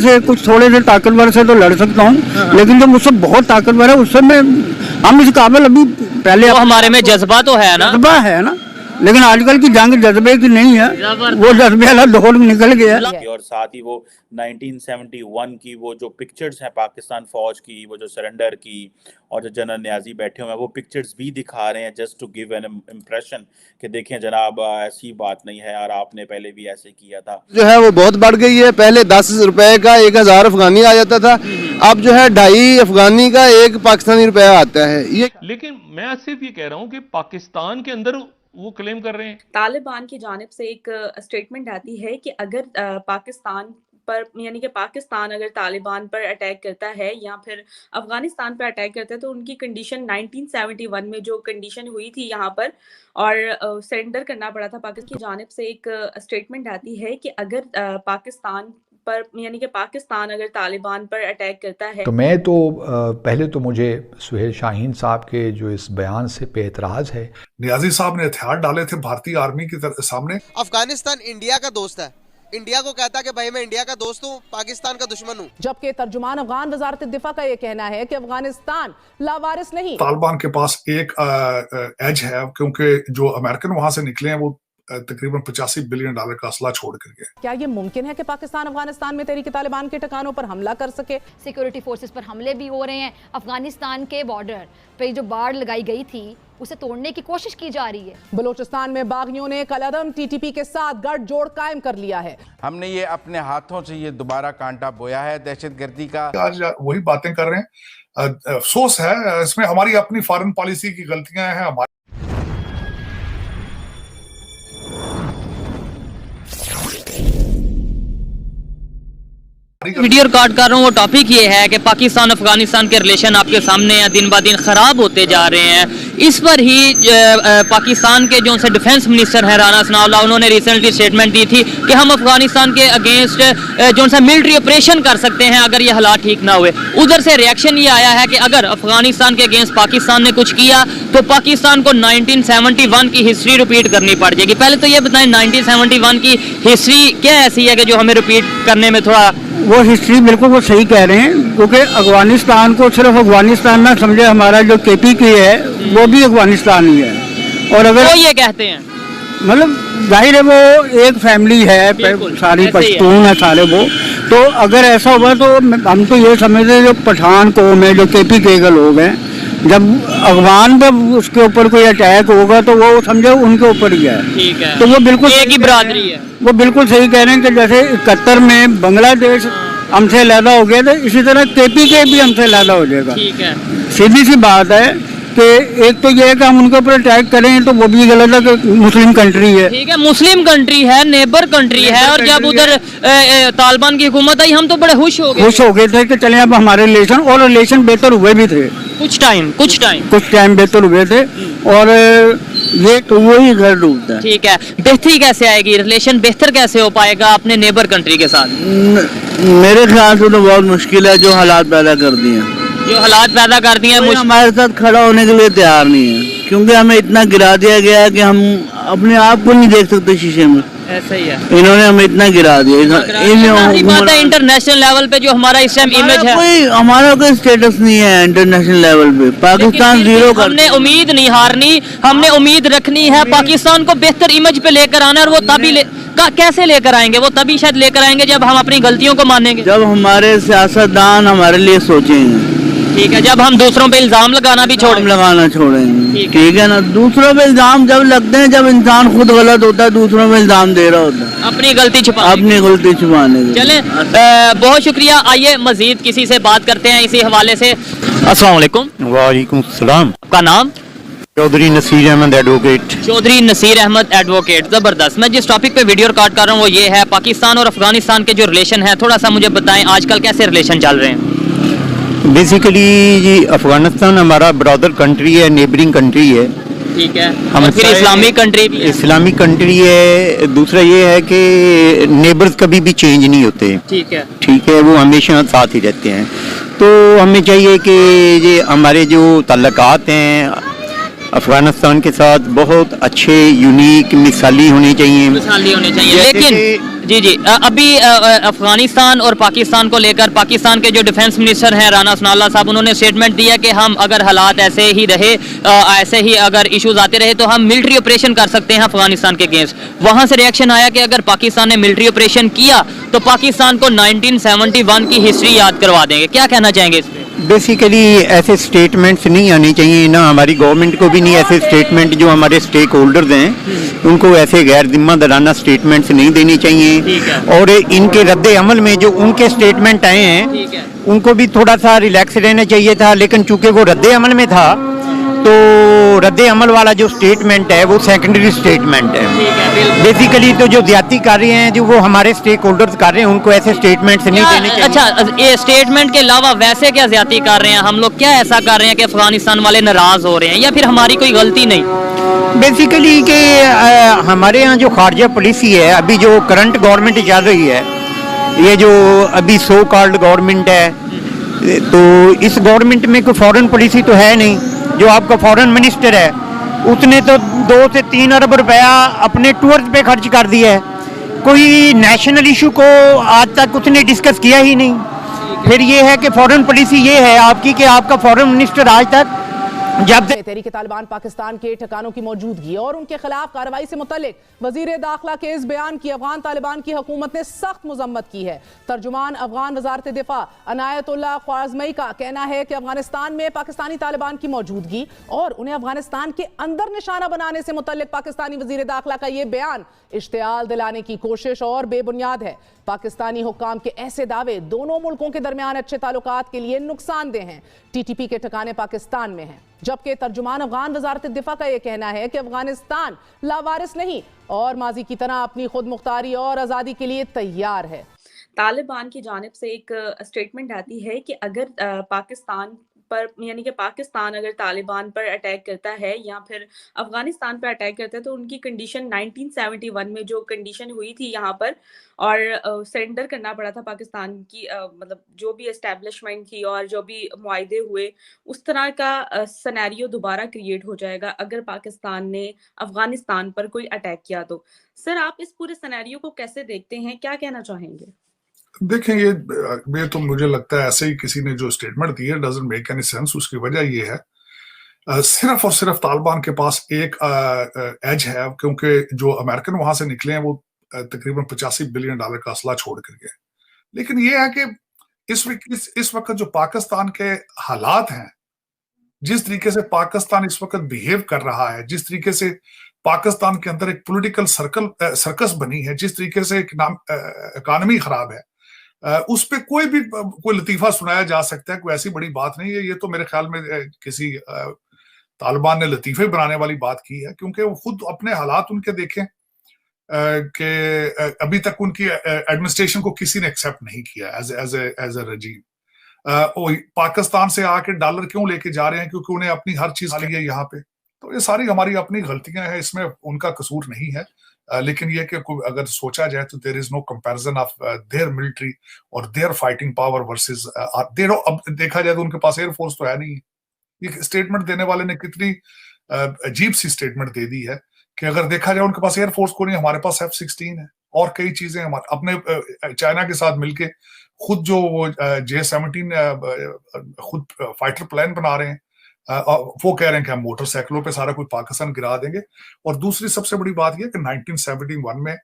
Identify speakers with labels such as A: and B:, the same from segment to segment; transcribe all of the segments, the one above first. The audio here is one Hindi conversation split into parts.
A: से कुछ थोड़े से ताकतवर से तो लड़ सकता हूँ, लेकिन जो मुझसे बहुत ताकतवर है उससे मैं हम इस काबिल अभी पहले
B: तो हमारे में जज्बा तो है ना,
A: जज्बा है ना, लेकिन आजकल की जंग जज्बे की नहीं है, वो जज्बे वाला दौर निकल गया।
C: और साथ ही वो 1971 की वो जो पिक्चर्स हैं पाकिस्तान फौज की, वो जो सरेंडर की और जो जनरल न्याजी बैठे हुए हैं, वो पिक्चर्स भी दिखा रहे हैं just to give an impression कि देखें जनाब ऐसी बात नहीं है और आपने पहले भी ऐसे किया था।
D: जो है वो बहुत बढ़ गई है। पहले 10 रुपए का 1000 अफगानी आ जाता था, अब जो है 2.5 अफगानी का 1 पाकिस्तानी रुपया आता है। ये
E: लेकिन मैं सिर्फ ये कह रहा हूँ कि पाकिस्तान के अंदर वो क्लेम कर रहे हैं,
F: तालिबान की जानिब से एक स्टेटमेंट आती है कि अगर पाकिस्तान पर यानी कि पाकिस्तान अगर तालिबान पर अटैक करता है या फिर अफगानिस्तान पर अटैक करता है तो उनकी कंडीशन 1971 में जो कंडीशन हुई थी यहाँ पर और सरेंडर करना पड़ा था पाकिस्तान की जानिब से एक स्टेटमेंट आती है कि अगर पाकिस्तान पर यानी कि पाकिस्तान अगर तालिबान पर अटैक करता है
G: तो मैं तो पहले तो मुझे सुहेल शाहीन साहब के जो इस बयान से पे एतराज़ है।
H: नियाजी साहब ने हथियार डाले थे भारतीय आर्मी के सामने।
I: अफगानिस्तान इंडिया का दोस्त है, इंडिया को कहता है कि भाई मैं इंडिया का दोस्त हूँ, पाकिस्तान का दुश्मन हूँ।
J: जबकि तर्जुमान अफगान वजारत दिफा का ये कहना है कि अफगानिस्तान लावारिस नहीं।
H: तालिबान के पास एक एज है क्योंकि जो अमेरिकन वहां से निकले हैं वो तकरीबन $85 बिलियन का असला छोड़ कर गए।
J: क्या ये मुमकिन है कि पाकिस्तान अफगानिस्तान में तहरीक तालिबान के ठिकानों पर हमला कर सके?
K: सिक्योरिटी फोर्सेस पर हमले भी हो रहे हैं, अफगानिस्तान के बॉर्डर पे जो बाड़ लगाई गई थी उसे तोड़ने की कोशिश की जा रही है।
J: बलूचिस्तान में बागियों ने कलअदम टीटीपी के साथ गठजोड़ कायम कर लिया है।
L: हमने ये अपने हाथों से ये दोबारा कांटा बोया है दहशतगर्दी का।
H: आज वही बातें कर रहे हैं, अफसोस है इसमें हमारी अपनी फॉरेन पॉलिसी की गलतियां हैं। हमारी
B: वीडियो रिकॉर्ड कर रहा हूँ, वो टॉपिक ये है कि पाकिस्तान अफगानिस्तान के रिलेशन आपके सामने दिन ब दिन ख़राब होते जा रहे हैं। इस पर ही पाकिस्तान के जो से डिफेंस मिनिस्टर हैं राना सनाउल्लाह, उन्होंने रिसेंटली स्टेटमेंट दी थी कि हम अफगानिस्तान के अगेंस्ट जो सा मिलिट्री ऑपरेशन कर सकते हैं अगर ये हालात ठीक ना हुए। उधर से रिएक्शन ये आया है कि अगर अफगानिस्तान के अगेंस्ट पाकिस्तान ने कुछ किया तो पाकिस्तान को 1971 की हिस्ट्री रिपीट करनी पड़ जाएगी। पहले तो ये बताएं 1971 की हिस्ट्री क्या ऐसी है कि जो हमें रिपीट करने में थोड़ा
A: वो हिस्ट्री बिल्कुल वो सही कह रहे हैं, क्योंकि अफगानिस्तान को सिर्फ अफगानिस्तान ना समझे, हमारा जो KPK है वो भी अफगानिस्तान ही है। और अगर
B: वो ये कहते हैं
A: मतलब जाहिर है वो एक फैमिली है, सारी पश्तून है सारे वो, तो अगर ऐसा हुआ तो हम तो ये समझते हैं जो पठान कौम है, जो KPK के लोग हैं, जब अफगान पे उसके ऊपर कोई अटैक होगा तो वो समझे उनके ऊपर ही है।
B: ठीक है,
A: तो वो बिल्कुल
B: एक ही बरादरी है।
A: वो बिल्कुल सही कह रहे हैं कि जैसे 71 में बांग्लादेश हमसे अलहदा हो गया था, इसी तरह KPK भी हमसे अलहदा हो जाएगा।
B: ठीक है,
A: सीधी सी बात है कि एक तो ये है कि हम उनके ऊपर अटैक करें तो वो भी गलत है कि मुस्लिम कंट्री है।
B: ठीक है, मुस्लिम कंट्री है, नेबर कंट्री है, और जब उधर तालिबान की हुकूमत आई हम तो बड़े खुश हो गए
A: थे कि चले अब हमारे रिलेशन, और रिलेशन बेहतर हुए भी थे
B: कुछ टाइम
A: बेहतर हुए थे, और ये तो वही घर डूबता है।
B: ठीक है, बेहतरी कैसे आएगी, रिलेशन बेहतर कैसे हो पाएगा अपने नेबर कंट्री के साथ?
A: मेरे ख्याल से तो बहुत मुश्किल है, जो हालात पैदा कर दिए हमारे साथ खड़ा होने के लिए तैयार नहीं है, क्योंकि हमें इतना गिरा दिया गया है कि हम अपने आप को नहीं देख सकते शीशे में।
B: ऐसा ही है,
A: इन्होंने हमें इतना गिरा दिया।
B: इंटरनेशनल लेवल पे जो हमारा इस टाइम इमेज है,
A: हमारा कोई स्टेटस नहीं है इंटरनेशनल लेवल पे। पाकिस्तान जीरो का,
B: हमने उम्मीद नहीं हारनी, हमने उम्मीद रखनी है, पाकिस्तान को बेहतर इमेज पे लेकर आना है। और वो तभी कैसे लेकर आएंगे? वो तभी शायद लेकर आएंगे जब हम अपनी गलतियों को मानेंगे,
A: जब हमारे सियासतदान हमारे लिए सोचेंगे।
B: ठीक है, जब हम दूसरों पे इल्जाम लगाना भी छोड़ेंगे। ठीक है ना, दूसरों पे इल्जाम जब लगते हैं जब इंसान खुद गलत होता है, दूसरों पे इल्जाम दे रहा होता है अपनी गलती छुपाने। चले, बहुत शुक्रिया। आइए मजीद किसी से बात करते हैं इसी हवाले से। अस्सलाम वालेकुम।
M: वालेकुम सलाम।
B: आपका नाम?
M: चौधरी नसीर अहमद एडवोकेट।
B: चौधरी नसीर अहमद एडवोकेट, जबरदस्त। मैं जिस टॉपिक पे वीडियो रिकॉर्ड कर रहा हूँ वो ये है पाकिस्तान और अफगानिस्तान के जो रिलेशन है, थोड़ा सा मुझे बताएं आजकल कैसे रिलेशन चल रहे हैं?
M: बेसिकली जी अफगानिस्तान हमारा ब्रदर कंट्री है, नेबरिंग कंट्री है।
B: ठीक है, हम फिर इस्लामिक कंट्री भी है।
M: इस्लामिक कंट्री है। दूसरा ये है कि नेबर्स कभी भी चेंज नहीं होते।
B: ठीक
M: है, वो हमेशा साथ ही रहते हैं। तो हमें चाहिए कि ये हमारे जो ताल्लुकात हैं अफगानिस्तान के साथ बहुत अच्छे यूनिक मिसाली होने चाहिए।
B: मिसाली होने चाहिए,
M: जैसे
B: लेकिन जी अभी अफगानिस्तान और पाकिस्तान को लेकर पाकिस्तान के जो डिफेंस मिनिस्टर हैं राना सनाउल्लाह साहब, उन्होंने स्टेटमेंट दिया कि हम अगर हालात ऐसे ही रहे, ऐसे ही अगर इश्यूज आते रहे तो हम मिलिट्री ऑपरेशन कर सकते हैं अफगानिस्तान के अगेंस्ट। वहां से रिएक्शन आया कि अगर पाकिस्तान ने मिलिट्री ऑपरेशन किया तो पाकिस्तान को 1971 की हिस्ट्री याद करवा देंगे। क्या कहना चाहेंगे इस पे?
M: बेसिकली ऐसे स्टेटमेंट्स नहीं आने चाहिए ना, हमारी गवर्नमेंट को भी नहीं ऐसे स्टेटमेंट, जो हमारे स्टेक होल्डर्स हैं उनको ऐसे गैर जिम्मेदाराना स्टेटमेंट्स नहीं देनी चाहिए। और इनके रद्द अमल में जो उनके स्टेटमेंट आए हैं उनको भी थोड़ा सा रिलैक्स रहना चाहिए था, लेकिन चूंकि वो रद्द अमल में था तो रद्द अमल वाला जो स्टेटमेंट है वो सेकेंडरी स्टेटमेंट है। बेसिकली तो जो ज्यादती कर रहे हैं जो वो हमारे स्टेक होल्डर्स कर रहे हैं, उनको ऐसे स्टेटमेंट्स नहीं देने चाहिए।
B: अच्छा, ये स्टेटमेंट के अलावा वैसे क्या ज्यादती कर रहे हैं हम लोग? क्या ऐसा कर रहे हैं कि अफगानिस्तान वाले नाराज हो रहे हैं, या फिर हमारी कोई गलती नहीं?
M: बेसिकली कि हमारे यहाँ जो खारजा पॉलिसी है, अभी जो करंट गवर्नमेंट चल रही है, ये जो अभी सो कॉल्ड गवर्नमेंट है, तो इस गवर्नमेंट में कोई फॉरेन पॉलिसी तो है नहीं। जो आपका फॉरेन मिनिस्टर है उसने तो 2 से 3 अरब रुपया अपने टूर्स पे खर्च कर दिया है, कोई नेशनल इशू को आज तक उसने डिस्कस किया ही नहीं। फिर ये है कि फॉरेन पॉलिसी ये है आपकी कि आपका फॉरेन मिनिस्टर आज तक जब
J: तहरीक तालिबान पाकिस्तान के ठिकानों की मौजूदगी और उनके खिलाफ कार्रवाई से मुतल्लिक वजीर दाखिला के इस बयान की अफगान तालिबान की हुकूमत ने सख्त मजम्मत की है। तर्जुमान अफगान वजारत दिफा अनायतुल्लाह ख्वारज़मी का कहना है कि अफगानिस्तान में पाकिस्तानी तालिबान की मौजूदगी और उन्हें अफगानिस्तान के अंदर निशाना बनाने से मुतल्लिक पाकिस्तानी वजीर दाखिला का यह बयान इश्तियाल दिलाने की कोशिश और बेबुनियाद है। पाकिस्तानी हुक्काम के ऐसे दावे दोनों मुल्कों के दरमियान अच्छे ताल्लुकात के लिए नुकसानदेह हैं। TTP के ठिकाने पाकिस्तान में हैं, जबकि तर्जुमान अफगान वजारत दिफा का यह कहना है कि अफगानिस्तान लावारिस नहीं और माजी की तरह अपनी खुद मुख्तारी और आज़ादी के लिए तैयार है।
F: तालिबान की जानिब से एक स्टेटमेंट आती है कि अगर पाकिस्तान पर यानी कि पाकिस्तान अगर तालिबान पर अटैक करता है या फिर अफगानिस्तान पर अटैक करता है तो उनकी कंडीशन 1971 में जो कंडीशन हुई थी यहाँ पर और सरेंडर करना पड़ा था पाकिस्तान की मतलब जो भी एस्टेब्लिशमेंट थी और जो भी मुआहदे हुए उस तरह का सिनेरियो दोबारा क्रिएट हो जाएगा अगर पाकिस्तान ने अफगानिस्तान पर कोई अटैक किया तो। सर, आप इस पूरे सिनेरियो को कैसे देखते हैं, क्या कहना चाहेंगे?
H: देखें, ये तो मुझे लगता है ऐसे ही किसी ने जो स्टेटमेंट दी है डजंट मेक एनी सेंस। उसकी वजह ये है सिर्फ और सिर्फ तालिबान के पास एक एज है, क्योंकि जो अमेरिकन वहां से निकले हैं वो तकरीबन $85 बिलियन का असला छोड़ कर गए। लेकिन ये है कि इस वक्त जो पाकिस्तान के हालात हैं, जिस तरीके से पाकिस्तान इस वक्त बिहेव कर रहा है, जिस तरीके से पाकिस्तान के अंदर एक पॉलिटिकल सर्कस बनी है, जिस तरीके से इकानमी खराब है, उस पे कोई लतीफा सुनाया जा सकता है, कोई ऐसी बड़ी बात नहीं है। ये तो मेरे ख्याल में किसी तालिबान ने लतीफे बनाने वाली बात की है, क्योंकि वो खुद अपने हालात उनके देखें कि अभी तक उनकी एडमिनिस्ट्रेशन को किसी ने एक्सेप्ट नहीं किया एज ए रजीम। पाकिस्तान से आके डॉलर क्यों लेके जा रहे हैं? क्योंकि उन्हें अपनी हर चीज के लिए यहाँ पे, तो ये सारी हमारी अपनी गलतियां हैं, इसमें उनका कसूर नहीं है। लेकिन ये कि अगर सोचा जाए तो there is no comparison of their military और their fighting power versus their. अब देखा जाए तो उनके पास एयरफोर्स तो है नहीं। ये स्टेटमेंट देने वाले ने कितनी अजीब सी स्टेटमेंट दे दी है कि अगर देखा जाए उनके पास एयरफोर्स को नहीं, हमारे पास F-16 है और कई चीजें हमारे अपने चाइना के साथ मिलके खुद जो J-17 खुद फाइटर प्लान बना रहे हैं। वो कह रहे हैं कि हम मोटरसाइकिलों पे सारा कुछ पाकिस्तान गिरा देंगे। और दूसरी सबसे बड़ी बात यह कि 1971 में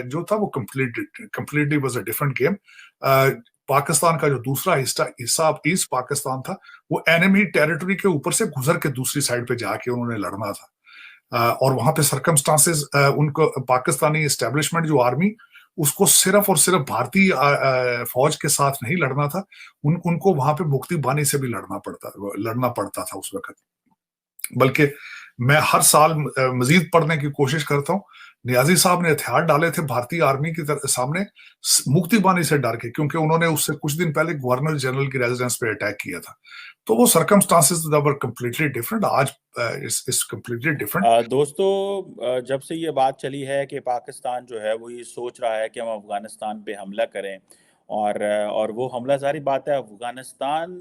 H: जो था वो completely was a different game. Pakistan का जो दूसरा हिस्सा ईस्ट पाकिस्तान था, वो एनिमी टेरिटरी के ऊपर से गुजर के दूसरी साइड पे जाके उन्होंने लड़ना था। और वहां पे सर्कमस्टांसेस उनको पाकिस्तानी एस्टेब्लिशमेंट जो आर्मी, उसको सिर्फ और सिर्फ भारतीय फौज के साथ नहीं लड़ना था, उनको वहां पे मुक्ति बानी से भी लड़ना पड़ता था उस वक्त। बल्कि मैं हर साल मजीद पढ़ने की कोशिश करता हूँ। नियाजी साहब ने हथियार डाले थे भारतीय आर्मी के सामने मुक्ति बानी से डर के, क्योंकि उन्होंने उससे कुछ दिन पहले गवर्नर जनरल की रेजिडेंस पे अटैक किया था। तो वो सर्कमस्टांसेस वर कंप्लीटली डिफरेंट। आज इज कंप्लीटली डिफरेंट।
C: दोस्तों, जब से ये बात चली है कि पाकिस्तान जो है वो ये सोच रहा है कि हम अफगानिस्तान पे हमला करें और वो हमला ज़ाहिर बात है अफ़गानिस्तान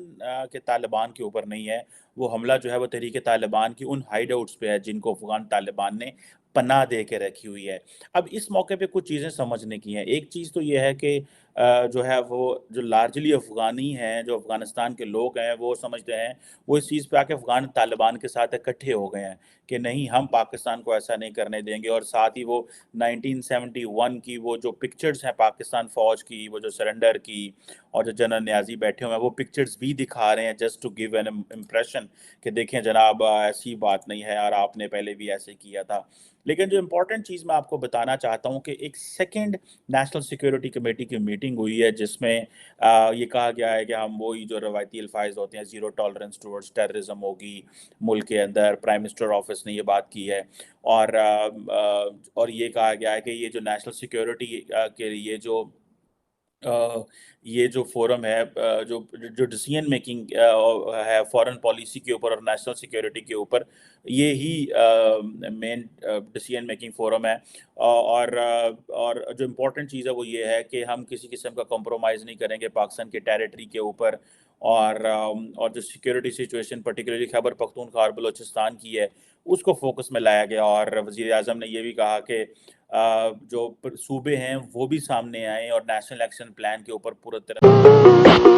C: के तालिबान के ऊपर नहीं है, वो हमला जो है वो तहरीक तालिबान की उन हाइडआउट्स पे है जिनको अफ़गान तालिबान ने पनाह दे के रखी हुई है। अब इस मौके पे कुछ चीज़ें समझने की हैं। एक चीज़ तो ये है कि जो है वो जो लार्जली अफ़गानी हैं, जो अफ़गानिस्तान के लोग हैं, वो समझते हैं, वो इस चीज़ पे आके अफ़गान तालिबान के साथ इकट्ठे हो गए हैं कि नहीं हम पाकिस्तान को ऐसा नहीं करने देंगे। और साथ ही वो 1971 की वो जो पिक्चर्स हैं पाकिस्तान फ़ौज की, वो जो सरेंडर की और जो जनरल नियाज़ी बैठे हुए हैं, वो पिक्चर्स भी दिखा रहे हैं just to give an impression कि देखें जनाब ऐसी बात नहीं है और आपने पहले भी ऐसे किया था। लेकिन जो इम्पोर्टेंट चीज़ मैं आपको बताना चाहता हूँ कि एक सेकंड नेशनल सिक्योरिटी कमेटी की मीटिंग हुई है जिसमें ये कहा गया है कि हम वही जो रवायती अल्फाज होते हैं, ज़ीरो टॉलरेंस टुवर्ड्स टेररिज्म होगी मुल्क के अंदर। प्राइम मिनिस्टर ऑफिस ने ये बात की है और ये कहा गया है कि ये जो नेशनल सिक्योरिटी के लिए ये जो फोरम है जो जो डिसीजन मेकिंग है फॉरेन पॉलिसी के ऊपर और नेशनल सिक्योरिटी के ऊपर, ये ही मेन डिसीजन मेकिंग फोरम है। और जो इम्पोर्टेंट चीज़ है वो ये है कि हम किसी किस्म का कॉम्प्रोमाइज़ नहीं करेंगे पाकिस्तान के टेरिटरी के ऊपर। और जो security situation particularly Khyber Pakhtunkhwa और बलूचिस्तान की है उसको फोकस में लाया गया। और वज़ीर आज़म ने ये भी कहा कि जो सूबे हैं वो भी सामने आए और नेशनल एक्शन प्लान के ऊपर पूरी तरह